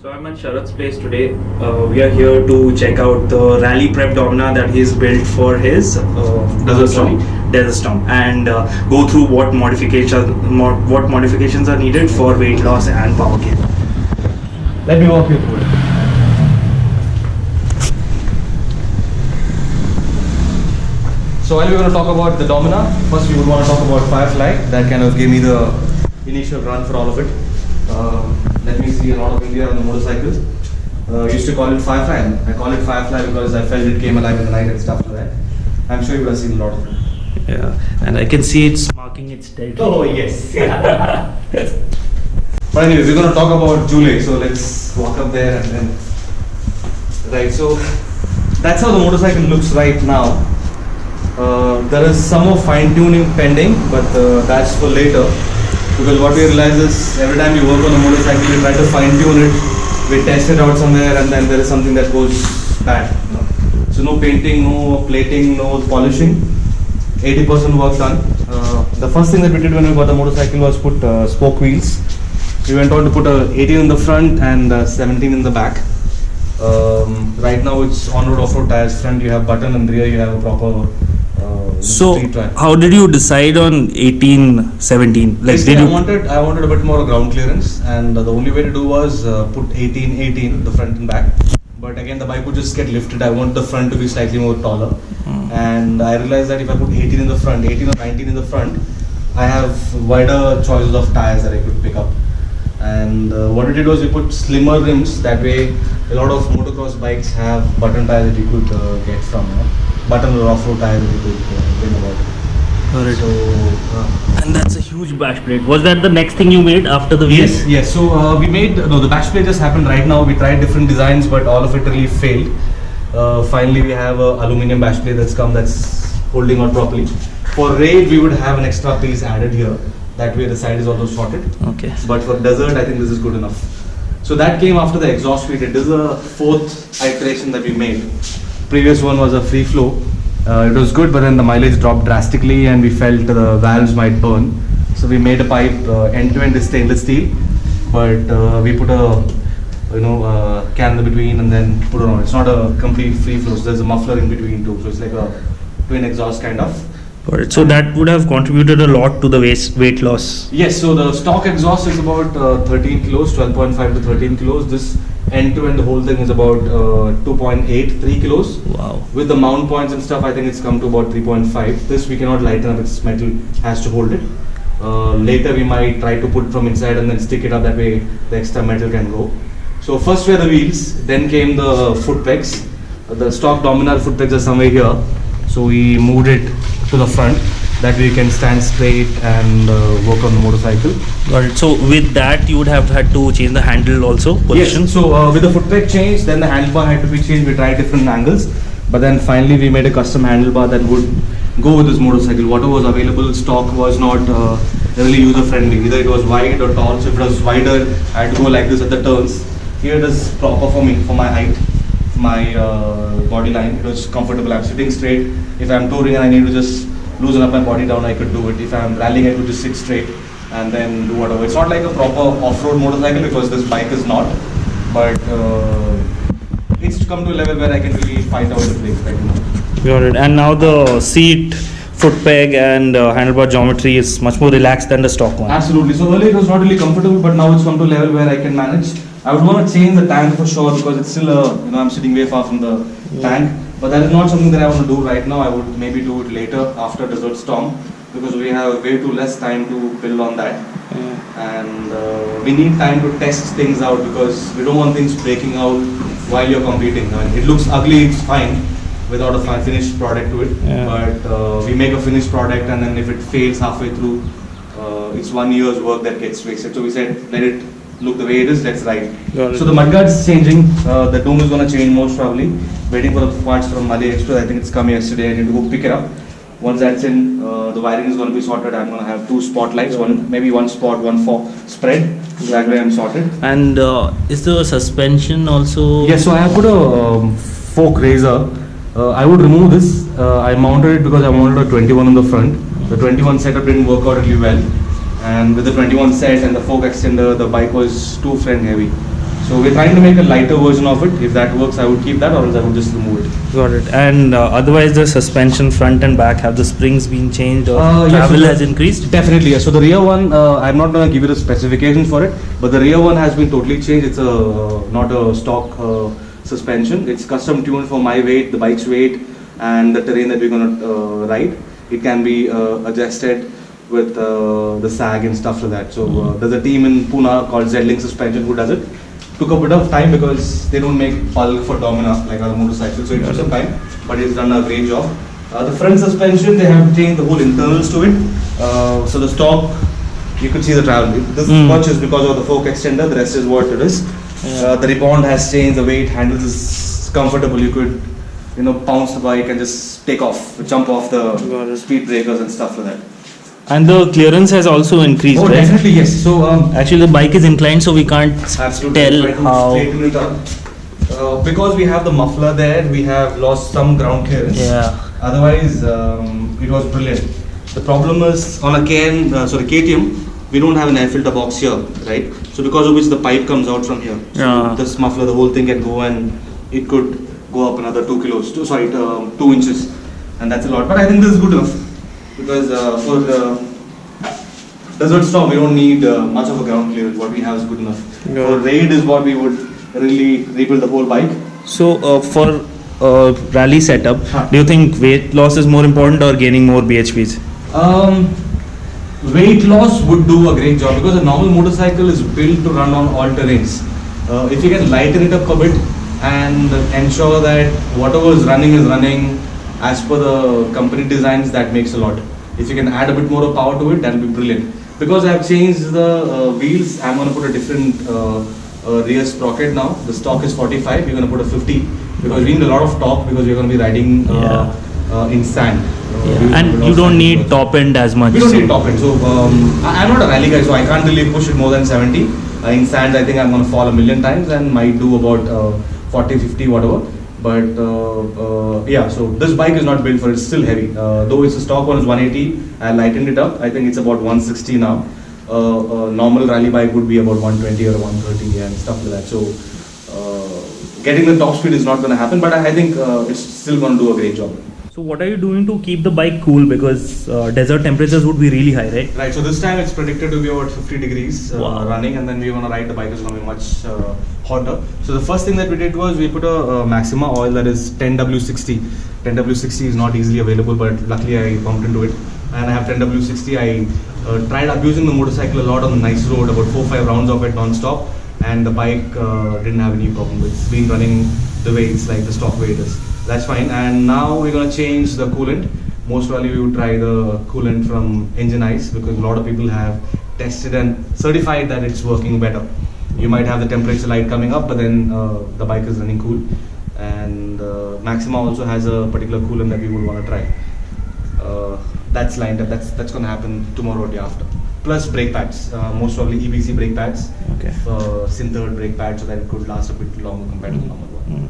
So I'm at Sarath's place today. We are here to check out the rally prep Dominar that he's built for his Desert Storm, and go through what modifications are needed for weight loss and power gain. Let me walk you through it. So while we're going to talk about the Dominar, first we would want to talk about Firefly. That kind of gave me the initial run for all of it. Let me see a lot of India on the motorcycle. Used to call it Firefly. I call it Firefly because I felt it came alive in the night and stuff like that. I'm sure you have seen a lot of it. Yeah, and I can see it's marking its territory. Oh yes. But anyway, we're going to talk about July. So let's walk up there and then. Right. So that's how the motorcycle looks right now. There is some more fine tuning pending, but that's for later. Because what we realize is every time we work on a motorcycle, we try to fine tune it, we test it out somewhere, and then there is something that goes bad. So no painting, no plating, no polishing. 80% work done. The first thing that we did when we got the motorcycle was put spoke wheels. We went on to put a 18 in the front and 17 in the back. Right now it's on-road, off-road tires. Front you have button and rear you have a proper So how did you decide on 18, 17? Like, I wanted a bit more ground clearance, and the only way to do was put 18, the front and back. But again, the bike would just get lifted. I want the front to be slightly more taller, and I realized that if I put 18 in the front, 18 or 19 in the front, I have wider choices of tires that I could pick up. And what we did was we put slimmer rims. That way, a lot of motocross bikes have button tires that you could get from. Button or off-road tires that you could bring about. Correct. So, and that's a huge bash plate. Was that the next thing you made after the wheels? Yes. So we made, the bash plate just happened right now. We tried different designs, but all of it really failed. Finally, we have a aluminium bash plate that's holding on properly. For raid, we would have an extra piece added here. That way the side is also sorted. Okay. But for desert, I think this is good enough. So that came after the exhaust we did. This is the fourth iteration that we made. Previous one was a free flow. It was good, but then the mileage dropped drastically and we felt the valves might burn. So we made a pipe end-to-end is stainless steel, but we put a can in between and then put it on. It's not a complete free flow, so there's a muffler in between too. So it's like a twin exhaust kind of. Got it. So that would have contributed a lot to the weight loss. Yes, so the stock exhaust is about 13 kilos, 12.5 to 13 kilos. This end-to-end, the whole thing is about 2.8, 3 kilos. Wow. With the mount points and stuff, I think it's come to about 3.5. This we cannot lighten up, it's metal, has to hold it. Later we might try to put from inside and then stick it up, that way the extra metal can go. So first were the wheels, then came the foot pegs. The stock Dominar foot pegs are somewhere here. So we moved it to the front. That way you can stand straight and work on the motorcycle. Got it. So with that, you would have had to change the handle also, position? Yes, so with the foot peg change, then the handlebar had to be changed. We tried different angles, but then finally we made a custom handlebar that would go with this motorcycle. Whatever was available, stock was not really user friendly. Either it was wide or tall. So if it was wider, I had to go like this at the turns. Here it is proper for me, for my height, my body line. It was comfortable. I'm sitting straight. If I'm touring and I need to just loosen up my body down, I could do it. If I'm rallying, I could just sit straight and then do whatever. It's not like a proper off-road motorcycle because this bike is not, but it's come to a level where I can really fight out the place right now. Got it. And now the seat, foot peg and handlebar geometry is much more relaxed than the stock one. Absolutely. So earlier it was not really comfortable, but now it's come to a level where I can manage. I would want to change the tank for sure because it's still I'm sitting way far from the tank. But that is not something that I want to do right now. I would maybe do it later after Desert Storm because we have way too less time to build on that. And we need time to test things out because we don't want things breaking out while you're competing. I mean, it looks ugly, it's fine without a finished product to it. But we make a finished product and then if it fails halfway through, it's 1 year's work that gets wasted. So we said, let it look the way it is, let's ride. So the mudguard is changing, the dome is going to change most probably. Waiting for the parts from AliExpress, I think it's come yesterday, I need to go pick it up. Once that's in, the wiring is going to be sorted. I'm going to have 2 spotlights, maybe one spot, one for spread. That way I'm sorted. And is the suspension also? Yes, so I have put a fork raiser. I would remove this. I mounted it because I wanted a 21 on the front. The 21 setup didn't work out really well. And with the 21 set and the fork extender, the bike was too front heavy. So we're trying to make a lighter version of it. If that works, I would keep that, or else I would just remove it. Got it. And otherwise, the suspension front and back, have the springs been changed or travel has increased? Definitely, yes. So the rear one, I'm not going to give you the specifications for it, but the rear one has been totally changed. It's not a stock suspension. It's custom tuned for my weight, the bike's weight, and the terrain that we're going to ride. It can be adjusted with the sag and stuff like that. So there's a team in Pune called Z-Link Suspension who does it. Took a bit of time because they don't make bulk for Dominar like other motorcycles, so it took some time, but it's done a great job. The front suspension, they have changed the whole internals to it. So the stock, you could see the travel. This much is because of the fork extender, the rest is what it is. The ribbon has changed, the weight, handles is comfortable. You could, pounce the bike and just take off, jump off the speed breakers and stuff like that. And the clearance has also increased, right? Definitely, yes. So actually the bike is inclined, so we can't tell how. Because we have the muffler there, we have lost some ground clearance. Yeah. Otherwise, it was brilliant. The problem is on a the KTM, we don't have an air filter box here, right? So because of which the pipe comes out from here. So this muffler, the whole thing can go and it could go up another 2 inches, and that's a lot. But I think this is good enough. Because for the desert storm, we don't need much of a ground clearance. What we have is good enough. For raid is what we would really rebuild the whole bike. So for rally setup, do you think weight loss is more important or gaining more BHPs? Weight loss would do a great job because a normal motorcycle is built to run on all terrains. If you can lighten it up a bit and ensure that whatever is running as per the company designs, that makes a lot. If you can add a bit more power to it, that will be brilliant. Because I have changed the wheels, I'm going to put a different rear sprocket now. The stock is 45, we're going to put a 50 because we need a lot of torque because we're going to be riding in sand. And you don't need top end as much. We don't need top end. So I'm not a rally guy, so I can't really push it more than 70. In sand, I think I'm going to fall a million times and might do about 40, 50, whatever. But so this bike is not built for it, it's still heavy. Though it's a stock one is 180, I lightened it up. I think it's about 160 now. A normal rally bike would be about 120 or 130 and stuff like that. So getting the top speed is not going to happen, but I think it's still going to do a great job. So what are you doing to keep the bike cool, because desert temperatures would be really high, right? Right, so this time it's predicted to be about 50 degrees running, and then we're going to ride, the bike is going to be much hotter. So the first thing that we did was we put a Maxima oil that is 10W60. 10W60 is not easily available, but luckily I bumped into it and I have 10W60. I tried abusing the motorcycle a lot on the nice road, about 4-5 rounds of it non-stop, and the bike didn't have any problem. It's been running the way it's like the stock way it is. That's fine. And now we're going to change the coolant. Most probably we would try the coolant from Engine Ice because a lot of people have tested and certified that it's working better. You might have the temperature light coming up, but then the bike is running cool. And Maxima also has a particular coolant that we would want to try. That's lined up. That's going to happen tomorrow or day after. Plus brake pads, most probably EBC brake pads, synthetic brake pads, so that it could last a bit longer compared to the normal one.